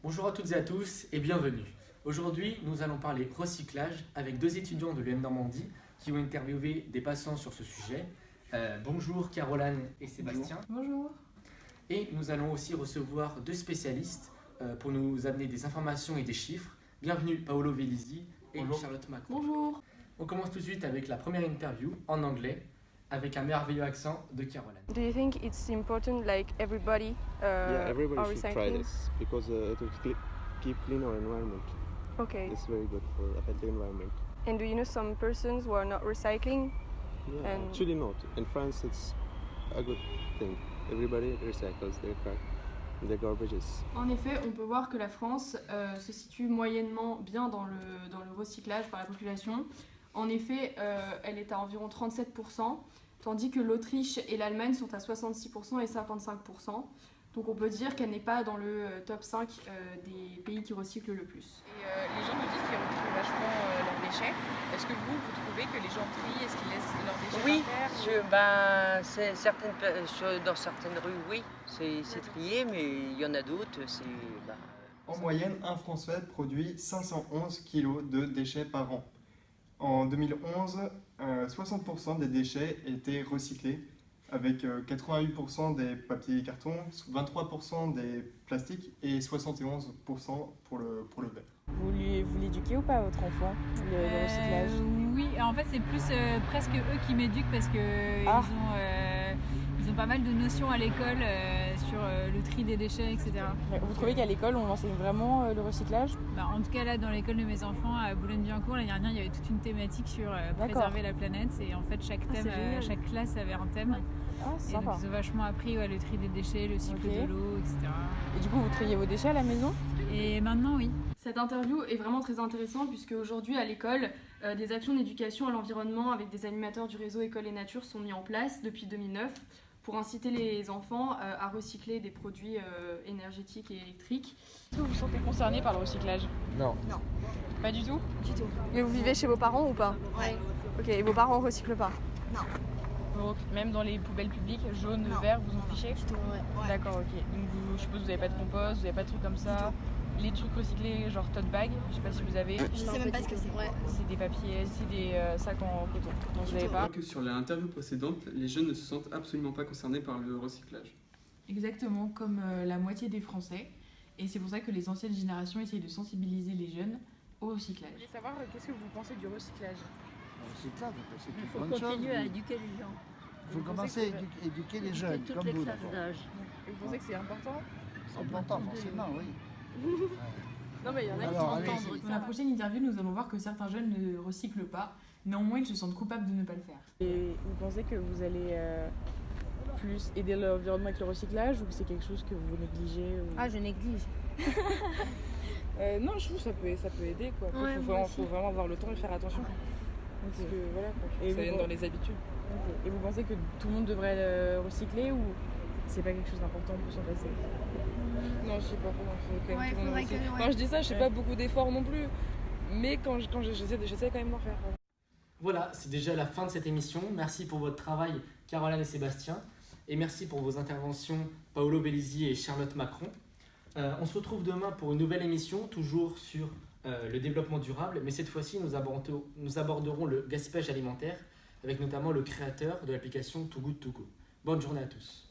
Bonjour à toutes et à tous et bienvenue. Aujourd'hui, nous allons parler recyclage avec deux étudiants de l'UM Normandie qui ont interviewé des passants sur ce sujet. Bonjour Caroline et Sébastien. Bonjour. Et nous allons aussi recevoir deux spécialistes pour nous amener des informations et des chiffres. Bienvenue Paolo Velisi et Bonjour. Charlotte Macron. Bonjour. On commence tout de suite avec la première interview en anglais avec un merveilleux accent de Caroline. Do you think it's important, like everybody, Yeah, everybody are should try recycling? this because it will keep clean our environment. Okay. It's very good for a healthy environment. And do you know some persons who are not recycling? Yeah, And- actually not. In France, it's a good thing. Everybody recycles their garbages. En effet, on peut voir que la France se situe moyennement bien dans le recyclage par la population. En effet, elle est à environ 37%, tandis que l'Autriche et l'Allemagne sont à 66% et 55%. Donc on peut dire qu'elle n'est pas dans le top 5 des pays qui recyclent le plus. Et les gens nous disent qu'ils retrient vachement leurs déchets. Est-ce que vous trouvez que les gens trient? Est-ce qu'ils laissent leurs déchets Oui, par terre dans certaines rues, oui, c'est trié, mais il y en a d'autres, c'est... En moyenne, un Français produit 511 kg de déchets par an. En 2011, 60% des déchets étaient recyclés, avec 88% des papiers et cartons, 23% des plastiques et 71% pour le verre. Vous l'éduquez ou pas votre enfant, le recyclage? Oui, en fait c'est plus presque eux qui m'éduquent parce que ils ont pas mal de notions à l'école sur le tri des déchets, etc. Vous trouvez qu'à l'école on enseigne vraiment le recyclage? En tout cas là dans l'école de mes enfants à Boulogne-Billancourt l'année dernière il y avait toute une thématique sur préserver la planète et en fait chaque thème, chaque classe avait un thème. Ah, c'est Et donc sympa. ils ont vachement appris le tri des déchets, le cycle Ok. de l'eau, etc. Et du coup vous triez vos déchets à la maison? Et maintenant oui. Cette interview est vraiment très intéressante puisque aujourd'hui à l'école, des actions d'éducation à l'environnement avec des animateurs du réseau École et Nature sont mis en place depuis 2009 pour inciter les enfants à recycler des produits énergétiques et électriques. Est-ce que vous vous sentez concerné par le recyclage? Non. Pas du tout? Et vous vivez chez vos parents ou pas? Ouais. Ok, et vos parents recyclent pas? Donc, même dans les poubelles publiques, jaune, vert, vous en fichez? Ouais. D'accord, ok. Donc je suppose que vous n'avez pas de compost, vous n'avez pas de trucs comme ça. Les trucs recyclés, genre tote bag, je sais pas si vous avez. Je sais même pas ce que c'est. Ouais. C'est des papiers, c'est des sacs en coton. Donc vous n'avez Je pas. crois que sur l'interview précédente, les jeunes ne se sentent absolument pas concernés par le recyclage. Exactement comme la moitié des Français. Et c'est pour ça que les anciennes générations essayent de sensibiliser les jeunes au recyclage. Je voulais savoir qu'est-ce que vous pensez du recyclage? Il faut continuer à éduquer les gens. Il faut commencer à éduquer les jeunes, Toutes comme les vous. classes d'abord. d'âge. Et vous pensez que c'est important? C'est important, forcément, oui. Non mais il y en a Alors, qui allez, entendent. Dans la prochaine interview, nous allons voir que certains jeunes ne recyclent pas. Néanmoins, ils se sentent coupables de ne pas le faire. Et vous pensez que vous allez plus aider l'environnement avec le recyclage ou que c'est quelque chose que vous négligez ou... Ah, je néglige. Non, je trouve que ça peut aider quoi. Après, Ouais, faut, moi vraiment, aussi. faut vraiment avoir le temps et faire attention. Parce que voilà quoi. Et Ça vous- vient dans les habitudes. Ok. Et vous pensez que tout le monde devrait recycler ou c'est pas quelque chose d'important pour s'en passer? Non, je sais pas comment faut quand même Ouais, tout le monde faudrait aussi. que- ouais. Quand je dis ça, je fais pas beaucoup d'efforts non plus. Mais quand j'essaie quand même d'en faire. Voilà, c'est déjà la fin de cette émission. Merci pour votre travail, Caroline et Sébastien. Et merci pour vos interventions, Paolo Velisi et Charlotte Macron. On se retrouve demain pour une nouvelle émission, toujours sur le développement durable. Mais cette fois-ci, nous aborderons le gaspillage alimentaire, avec notamment le créateur de l'application Too Good To Go. Bonne journée à tous.